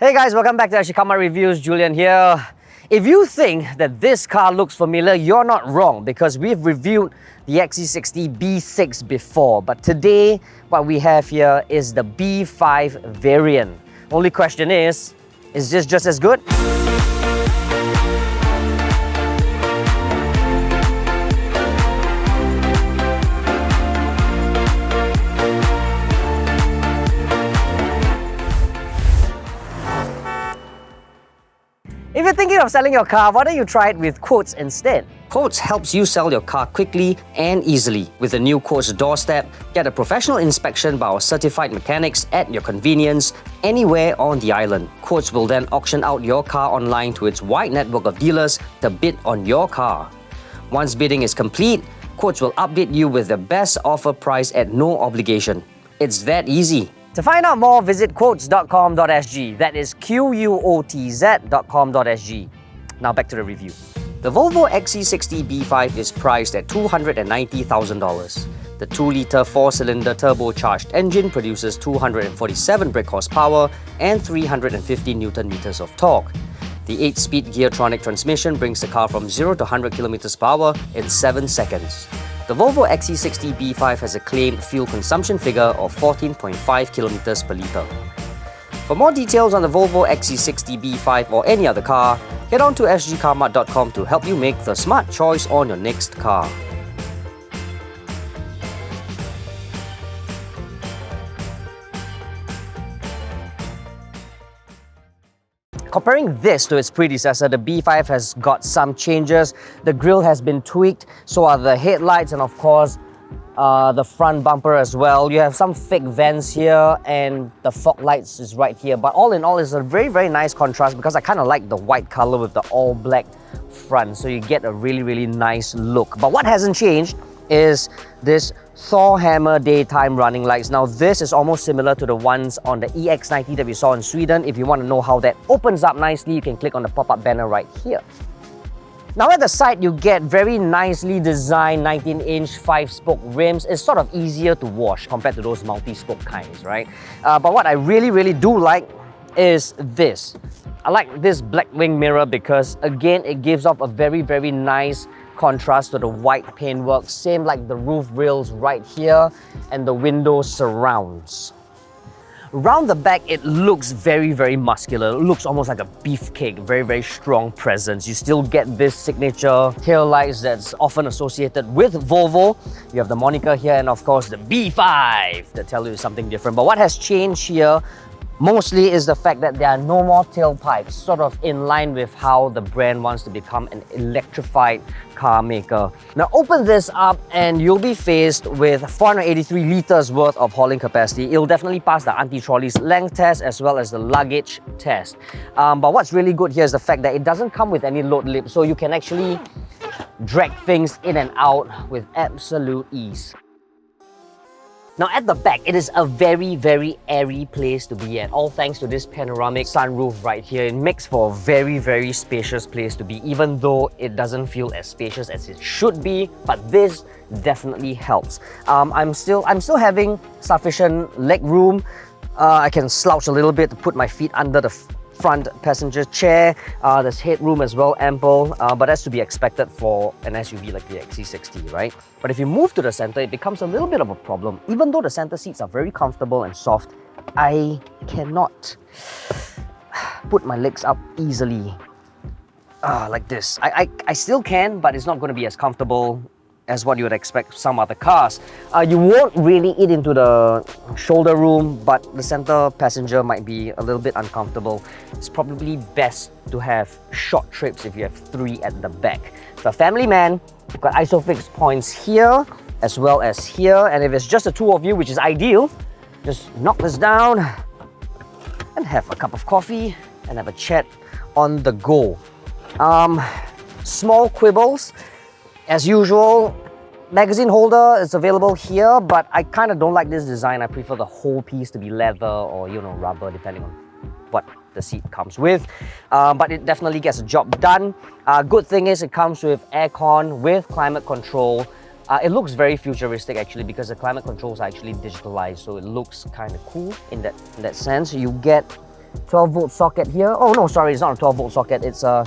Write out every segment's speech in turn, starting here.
Hey guys, welcome back to Ashikamat Reviews. Julian here. If you think that this car looks familiar, you're not wrong because we've reviewed the XC60 B6 before. But today, what we have here is the B5 variant. Only question is this just as good? If you're thinking of selling your car, why don't you try it with Quotes instead? Quotes helps you sell your car quickly and easily. With the new Quotes doorstep, get a professional inspection by our certified mechanics at your convenience, anywhere on the island. Quotes will then auction out your car online to its wide network of dealers to bid on your car. Once bidding is complete, Quotes will update you with the best offer price at no obligation. It's that easy. To find out more, visit quotes.com.sg. That is quotz.com.sg. Now back to the review. The Volvo XC60 B5 is priced at $290,000. The 2-litre 4-cylinder turbocharged engine produces 247 brake horsepower and 350 Nm of torque. The 8-speed Geartronic transmission brings the car from 0 to 100 km/h in 7 seconds. The Volvo XC60 B5 has a claimed fuel consumption figure of 14.5 km per litre. For more details on the Volvo XC60 B5 or any other car, head on to sgcarmart.com to help you make the smart choice on your next car. Comparing this to its predecessor, the B5 has got some changes. The grille has been tweaked, so are the headlights and of course the front bumper as well. You have some fake vents here and the fog lights is right here. But all in all, it's a very nice contrast because I kind of like the white color with the all black front. So you get a really nice look. But what hasn't changed is this Thor Hammer daytime running lights. Now this is almost similar to the ones on the EX90 that we saw in Sweden. If you want to know how that opens up nicely, you can click on the pop-up banner right here. Now at the side, you get very nicely designed 19-inch 5-spoke rims. It's sort of easier to wash compared to those multi-spoke kinds, right? But what I really do like is this. I like this Blackwing mirror because again, it gives off a very nice contrast to the white paintwork, same like the roof rails right here and the window surrounds. Around the back, it looks very muscular. It looks almost like a beefcake, very strong presence. You still get this signature tail lights that's often associated with Volvo. You have the moniker here and of course the B5 that tell you something different. But what has changed here mostly is the fact that there are no more tailpipes, sort of in line with how the brand wants to become an electrified car maker. Now open this up and you'll be faced with 483 litres worth of hauling capacity. It'll definitely pass the anti-trolley's length test as well as the luggage test. But what's really good here is the fact that it doesn't come with any load lip, so you can actually drag things in and out with absolute ease. Now at the back, it is a very airy place to be at, all thanks to this panoramic sunroof right here. It makes for a very spacious place to be, even though it doesn't feel as spacious as it should be, but this definitely helps. I'm still having sufficient leg room. I can slouch a little bit to put my feet under the front passenger chair. There's headroom as well, ample, but that's to be expected for an SUV like the XC60, right? But if you move to the center, it becomes a little bit of a problem. Even though the center seats are very comfortable and soft, I cannot put my legs up easily like this. I still can, but it's not going to be as comfortable as what you would expect some other cars. You won't really eat into the shoulder room, but the center passenger might be a little bit uncomfortable. It's probably best to have short trips if you have 3 at the back. For a family man, you've got ISOFIX points here as well as here, and if it's just the two of you, which is ideal, just knock this down and have a cup of coffee and have a chat on the go. Small quibbles. As usual, magazine holder is available here, but I kind of don't like this design. I prefer the whole piece to be leather or, you know, rubber, depending on what the seat comes with. But it definitely gets the job done. Good thing is it comes with aircon, with climate control. It looks very futuristic actually because the climate controls are actually digitalized, so it looks kind of cool in that sense. You get 12-volt socket here. Oh no, sorry, it's not a 12-volt socket. It's a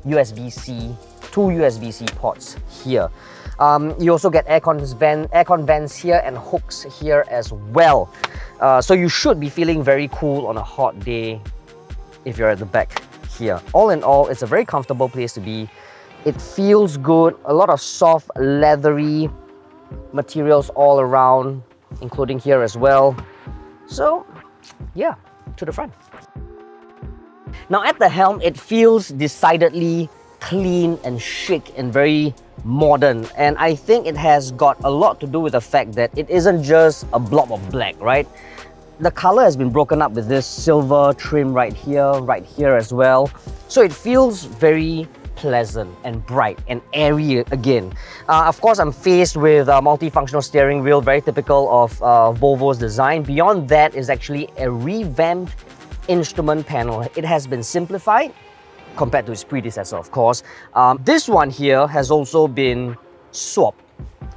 USB-C, two USB-C ports here. You also get aircon vents here and hooks here as well. So you should be feeling very cool on a hot day if you're at the back here. All in all, it's a very comfortable place to be. It feels good, a lot of soft, leathery materials all around, including here as well. So yeah, to the front. Now at the helm, it feels decidedly clean and chic and very modern, and I think it has got a lot to do with the fact that it isn't just a blob of black, right? The color has been broken up with this silver trim right here as well. So it feels very pleasant and bright and airy again. Of course, I'm faced with a multifunctional steering wheel, very typical of Volvo's design. Beyond that is actually a revamped instrument panel. It has been simplified compared to its predecessor, of course. This one here has also been swapped,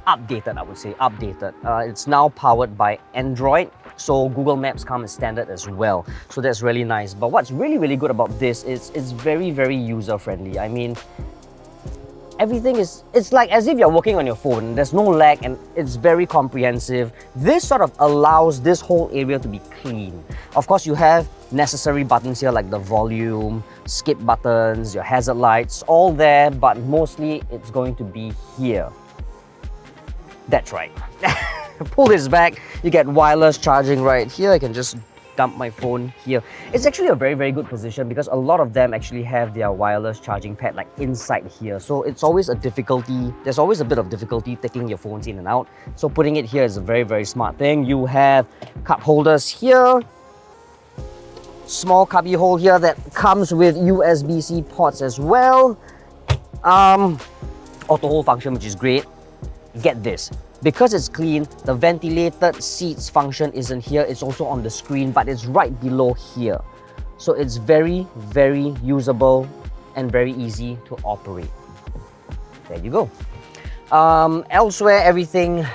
updated, I would say, updated. It's now powered by Android, so Google Maps comes standard as well. So that's really nice. But what's really, really good about this is it's very, very user-friendly. I mean, everything is, it's like as if you're working on your phone. There's no lag and it's very comprehensive. This sort of allows this whole area to be clean. Of course, you have necessary buttons here like the volume, skip buttons, your hazard lights, all there, but mostly it's going to be here. That's right. Pull this back, you get wireless charging right here. I can just dump my phone here. It's actually a very, very good position because a lot of them actually have their wireless charging pad like inside here. So it's always a difficulty, there's always a bit of difficulty taking your phones in and out. So putting it here is a very, very smart thing. You have cup holders here, small cubby hole here that comes with USB-C ports as well. Auto hold function, which is great. Get this, because it's clean, the ventilated seats function isn't here, it's also on the screen, but it's right below here. So it's very, very usable and very easy to operate. There you go. Elsewhere, everything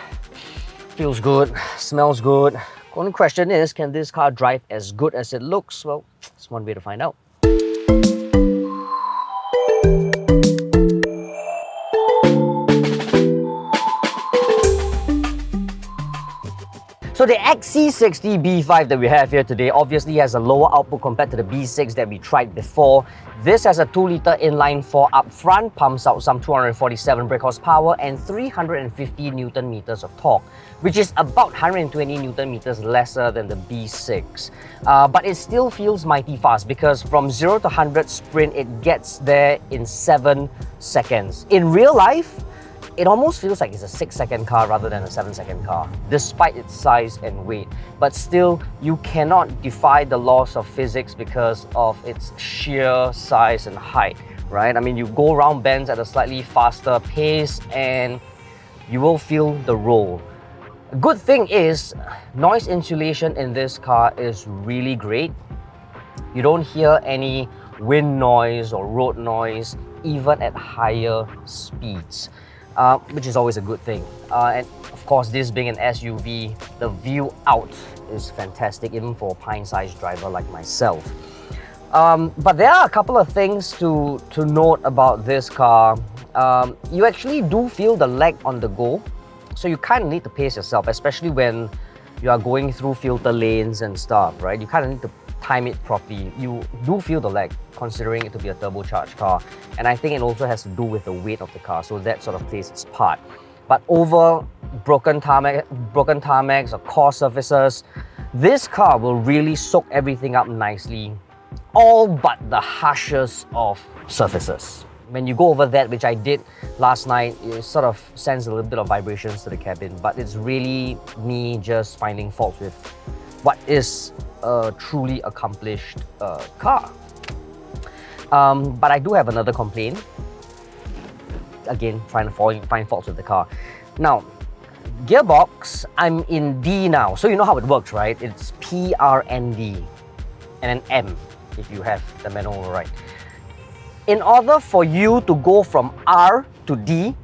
feels good, smells good. Only question is, can this car drive as good as it looks? Well, it's one way to find out. So the XC60 B5 that we have here today obviously has a lower output compared to the B6 that we tried before. This has a 2-litre inline-4 up front, pumps out some 247 brake horsepower and 350 Newton meters of torque, which is about 120 Newton meters lesser than the B6. But it still feels mighty fast because from 0 to 100 sprint, it gets there in 7 seconds. In real life, it almost feels like it's a 6-second car rather than a 7-second car, despite its size and weight. But still, you cannot defy the laws of physics because of its sheer size and height, right? I mean, you go around bends at a slightly faster pace and you will feel the roll. Good thing is, noise insulation in this car is really great. You don't hear any wind noise or road noise, even at higher speeds. Which is always a good thing. And of course, this being an SUV, the view out is fantastic, even for a pint-sized driver like myself. But there are a couple of things to note about this car. You actually do feel the lag on the go, so you kind of need to pace yourself, especially when you are going through filter lanes and stuff, right? You kind of need to time it properly. You do feel the lag, considering it to be a turbocharged car, and I think it also has to do with the weight of the car, so that sort of plays its part. But over broken tarmacs or coarse surfaces, this car will really soak everything up nicely, all but the harshest of surfaces. When you go over that, which I did last night, it sort of sends a little bit of vibrations to the cabin, but it's really me just finding faults with what is a truly accomplished car. But I do have another complaint. Again, trying to find faults with the car. Now, gearbox, I'm in D now. So you know how it works, right? It's PRND and an M if you have the manual right. In order for you to go from R to D,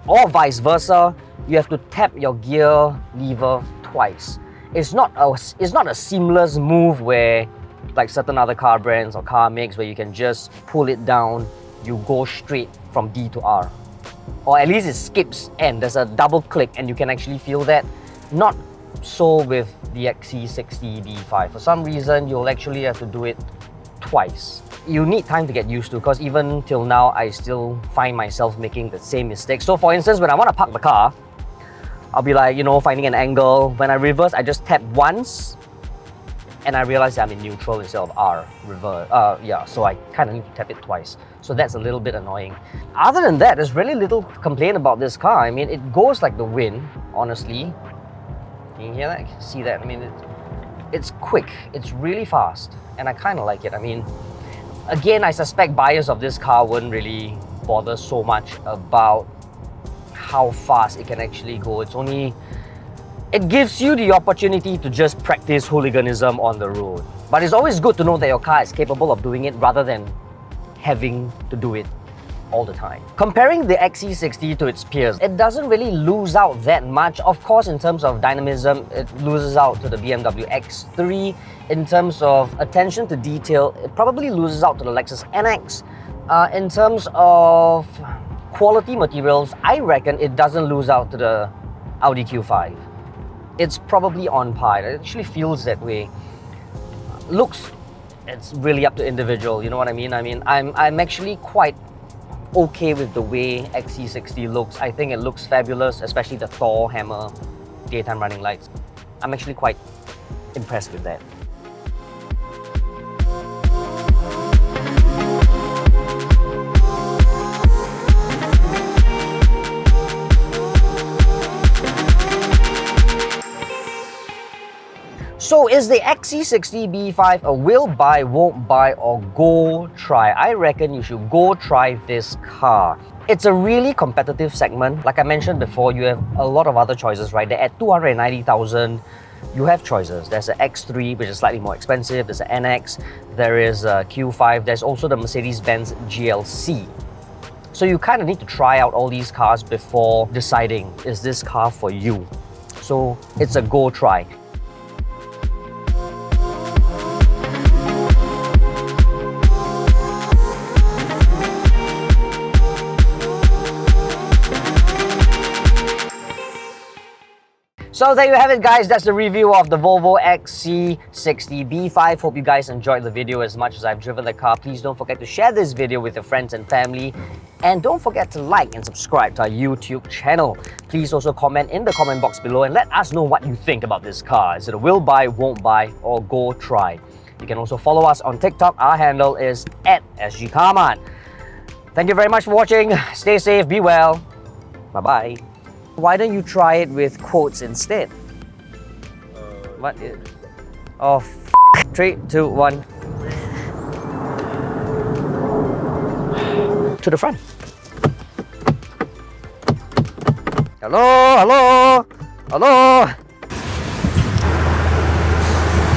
or vice versa, you have to tap your gear lever twice. It's not a seamless move where like certain other car brands or car makes where you can just pull it down, you go straight from D to R. Or at least it skips N. There's a double click and you can actually feel that. Not so with the XC60 B5. For some reason, you'll actually have to do it twice. You need time to get used to, because even till now, I still find myself making the same mistake. So for instance, when I want to park the car, I'll be like, finding an angle. When I reverse, I just tap once and I realize that I'm in neutral instead of R, reverse. So I kind of need to tap it twice. So that's a little bit annoying. Other than that, there's really little complaint about this car. I mean, it goes like the wind, honestly. Can you hear that? Can you see that? I mean, it's quick, it's really fast, and I kind of like it. I mean, again, I suspect buyers of this car wouldn't really bother so much about how fast it can actually go. It gives you the opportunity to just practice hooliganism on the road. But it's always good to know that your car is capable of doing it rather than having to do it all the time. Comparing the XC60 to its peers, it doesn't really lose out that much. Of course, in terms of dynamism, it loses out to the BMW X3. In terms of attention to detail, it probably loses out to the Lexus NX. In terms of quality materials, I reckon it doesn't lose out to the Audi Q5. It's probably on par. It actually feels that way. Looks, it's really up to individual, you know what I mean? I'm actually quite okay with the way XC60 looks. I think it looks fabulous, especially the Thor Hammer daytime running lights. I'm actually quite impressed with that. So is the XC60 B5 a will buy, won't buy, or go try? I reckon you should go try this car. It's a really competitive segment. Like I mentioned before, you have a lot of other choices right there. At 290,000, you have choices. There's an X3, which is slightly more expensive. There's an NX. There is a Q5. There's also the Mercedes-Benz GLC. So you kind of need to try out all these cars before deciding, is this car for you? So it's a go try. So there you have it, guys. That's the review of the Volvo XC60 B5. Hope you guys enjoyed the video as much as I've driven the car. Please don't forget to share this video with your friends and family. And don't forget to like and subscribe to our YouTube channel. Please also comment in the comment box below and let us know what you think about this car. Is it a will buy, won't buy, or go try? You can also follow us on TikTok. Our handle is @SGCarMart. Thank you very much for watching. Stay safe, be well. Bye-bye. Why don't you try it with quotes instead? What is... Oh, 3, 2, 1. To the front. Hello, hello, hello.